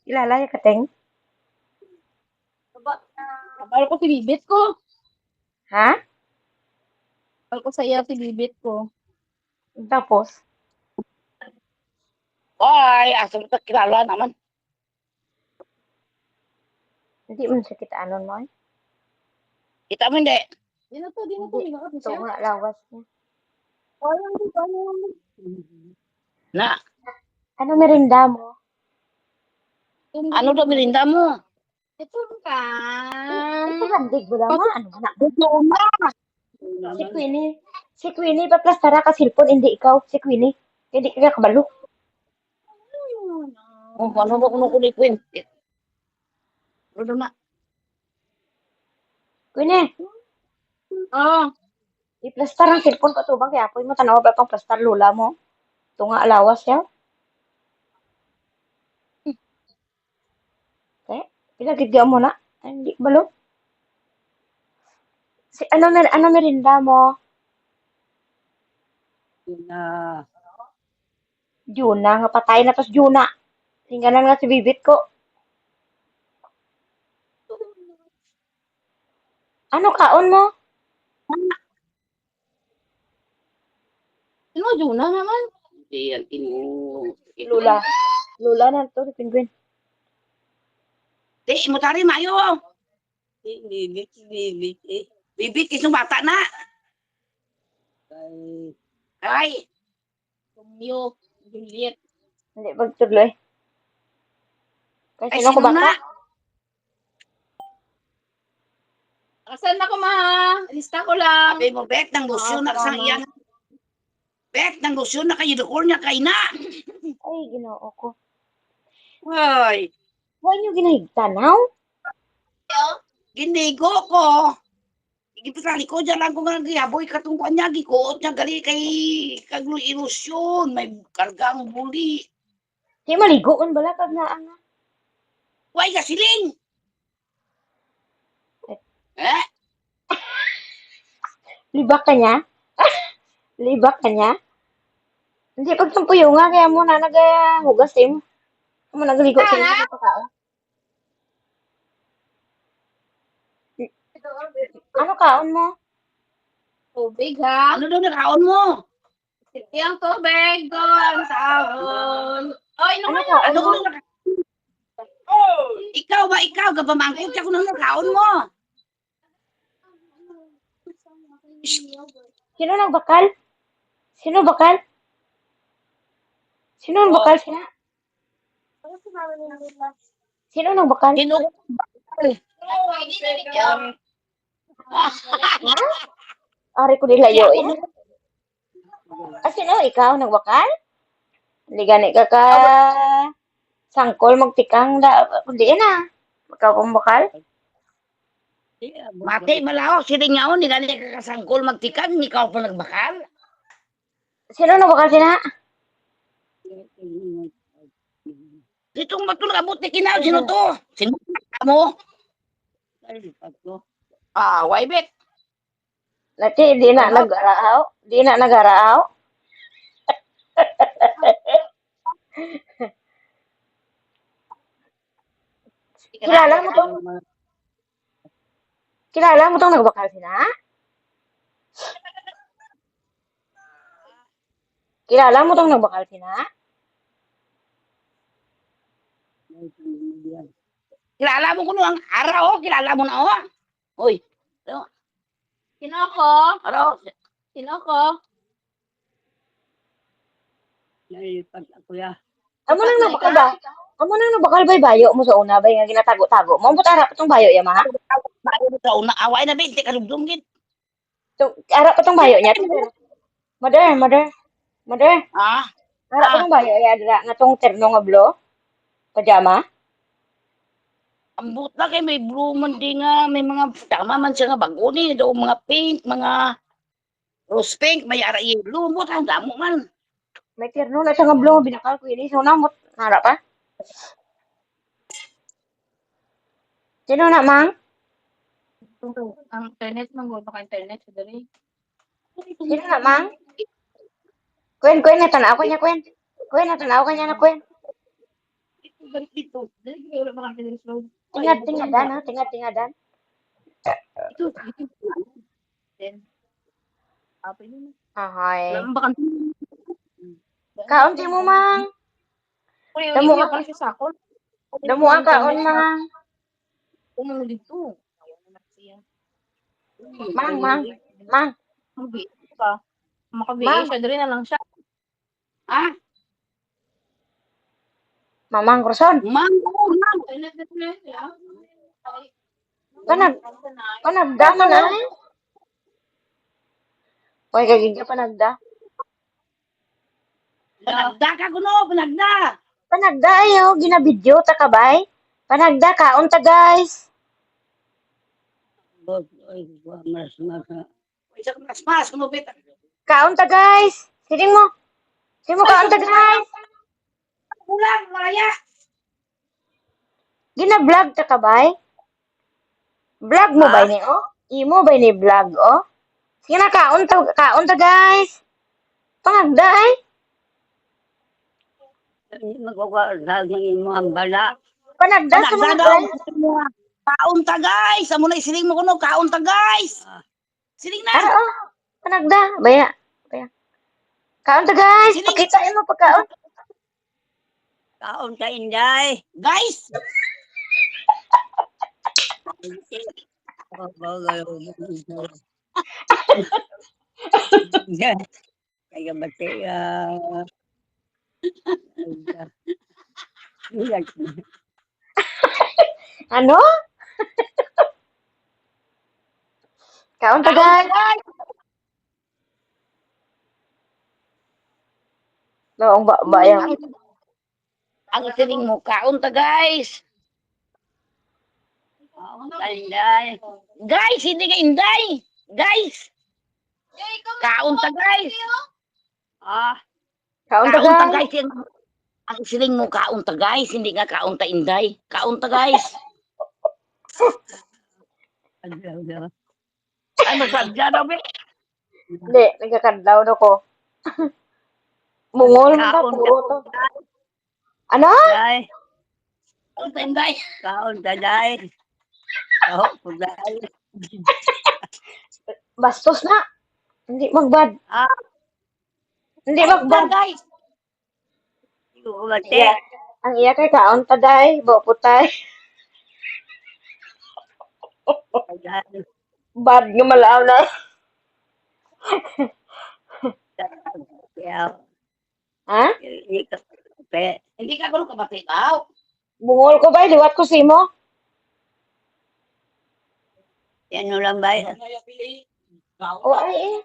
Kilala ya Kateng? Kapal ko si bibit ko. Ha? Kapal ko sa iya si bibit ko. Tapos, Ay, asal kita kilala naman. hindi man siya kita anon mo. Kita mo hindi. Di na to, Hindi. minaot na Ito siya. nga lawas niya. Parang di ba Na, Ano merinda mo? ano daw mirinda mo? Ito ka. Ito bandig mo naman. Ano ba na? Gusto na. Si Queenie. Si Queenie, paplastara ka cellphone, hindi ikaw. Si Queenie. Hindi ka kabalo. Oh, ano ba kuno kuno Queen? Ano na? Queenie, Oh, iplastar ang cellphone pa tubang kaya apoy mo tanaw ba pang plastar lula mo? Ito nga alawas siya. Eh, pinagigyan mo na. Ay, hindi balo. Si, ano merinda mo? Na. Juna, nga patay na tos Juna. Tinggalan nga si bibit ko. Ano kaon mo? sinodyo na naman. Di yan Lula. Lula na to si Penguin. Di, mo tari mayo. Bibit. Bibit, isang bata na. Ay, Romeo, Juliet. Hindi pagtuloy. ay, Kasi sino ko sino na? bata? Asan na ko ma? Lista ko lang. Sabi mo, bet, ng lusyon na sa iyan. Bet, ng lusyon na kayo doon niya kay na. Ay, ginoo ko. Ay, Huwag niyo ginahigtanaw. ginigo ko. Igipitali ko, dyan lang ko nga giyaboy katungkuan niya, gikuot niya gali kay kaglo ilusyon, may kargang buli. Di maligo kan bala kag naa nga. Way gasiling! Eh? Libak ka niya? Libak ka niya? Hindi pagtumpuyo nga kaya mo na nagahugas eh. Mo nagaligo sa inyo sa pagkaon. Ano kaon mo? Tubig ha. Ano daw nakaon mo? Yung tubig doon sa ahon. Oy, Ano naman kaon Ano mo? ko nang nakaon? Oh, ikaw ba, ikaw, gabamangkot siya ko nang nakaon mo. Sino nagbakal? Sino bakal? Sino ang bakal sila? Sino nagbakal? Ginoo. Ha? Ari ko nilayo eh. Ah, sino? Ikaw nagbakal? Hindi gani ka ka sangkol magtikang da. Kundi na. Ikaw kung bakal? Mati, malao, siringaon, nigali ka kasangkol magtikang, ikaw pa nagbakal. Sino nagbakal sila? Ditong matulog abot ni kinaw, sino to? Sino mo? Ah, why bet? Lati, di na nag-araaw. Di na nag-araaw. Kilala mo to? Kilala mo tong nagbakal sila? Kilala mo tong nagbakal sila? Kilala mo kuno ang araw, kilala mo na oh. Hoy. Sino ko? Araw. Sino ko? Amo nang nabakal ba? Amo nang nabakal ba bayo mo sa una ba nga ginatago-tago mo? Ambot ara pa tong bayo ya ma? Sa una away na binti kalugdong gid. Tong ara pa tong bayo niya. Mother, mother. Mother, Ah, ara pa tong bayo ya dira nga tong terno nga blo. Pajama. ambot na kay may blue man di nga, may mga tama man siya nga bago ni, do mga pink, mga rose pink, may ara yellow mo ang damo man. May terno na siya nga blo nga binakal ko ini. So namot ara pa. Sino na mang? Ang internet man mo baka internet sa dali. Sino na mang? Kwen na tanaw ko niya kwen. Kwen na tanaw ka niya na kwen. balik dito. Dali kayo wala mga Philippines Road. Tingad-tingadan, ha? Tingad-tingadan. Ito, ito. Then, apa yun? Ahay. Alam ba kanto? Kaunti mo, mang. Kung Damo yung ka. pala siya sakol. Damo ang kaon, mang. Kung dito. Ayaw naman siya. Mang, mang. Mang. Mabi ka. Makabi Mang. siya. Dali na lang siya. Ah, Mamang Roson. mango, mango. Panagda man, ay. Hoy, kagigya panagda. Panagda ka kuno, panagda. Panagda, ayo. Ginabidyo, takabay. Panagda, kaon ta, guys. Isa ka mas kuno beta. Kaon ta, guys. Siling mo. Siling mo, kaon ta, guys. Ulang, malaya. Gina-vlog ta kabay. Vlog mo ba ni, oh? Imo ba ni vlog, oh? Sige na, kaon ta, guys. Panagda, ay. Magwawag ng mga bala. Panagda sa mga, Panagda daw. guys. Kaon ta guys. Amo na isiling mo kuno, kaon ta guys. Siling na. Oh. Panagda. Baya. Kaon ta, guys. Siling. Pakitain mo pagkaon. Kaon ta inday. Guys. Kaya bate Ano? Kaon ta, guys. Noong bayang. Ang siling mo, kaon ta guys. Kaon ta inday. Guys, hindi ka inday. Guys. Kaon ta guys. Ah, Kaon ta, kaon ta guys. guys. Ang siling mo, kaon ta guys. Hindi nga kaon ta inday. Kaon ta guys. Ay, masadya na, be. Hindi, nagkakadlaw na ko. Mungol mo ba? Kaon Puro to. Ano? Day. Kaon ta inday. Kaon ta day. Kaon ta day. Bastos na. Hindi magbad. Ah, Hindi magbad. guys. Bate. Yeah. Ang iya kay kaon ta, day. Boputay. Bad nga malaw na. Ha? Hindi ka gano'n kabati daw. Bungol ko ba? Liwat ko simo? Yan lang ba? O ay eh.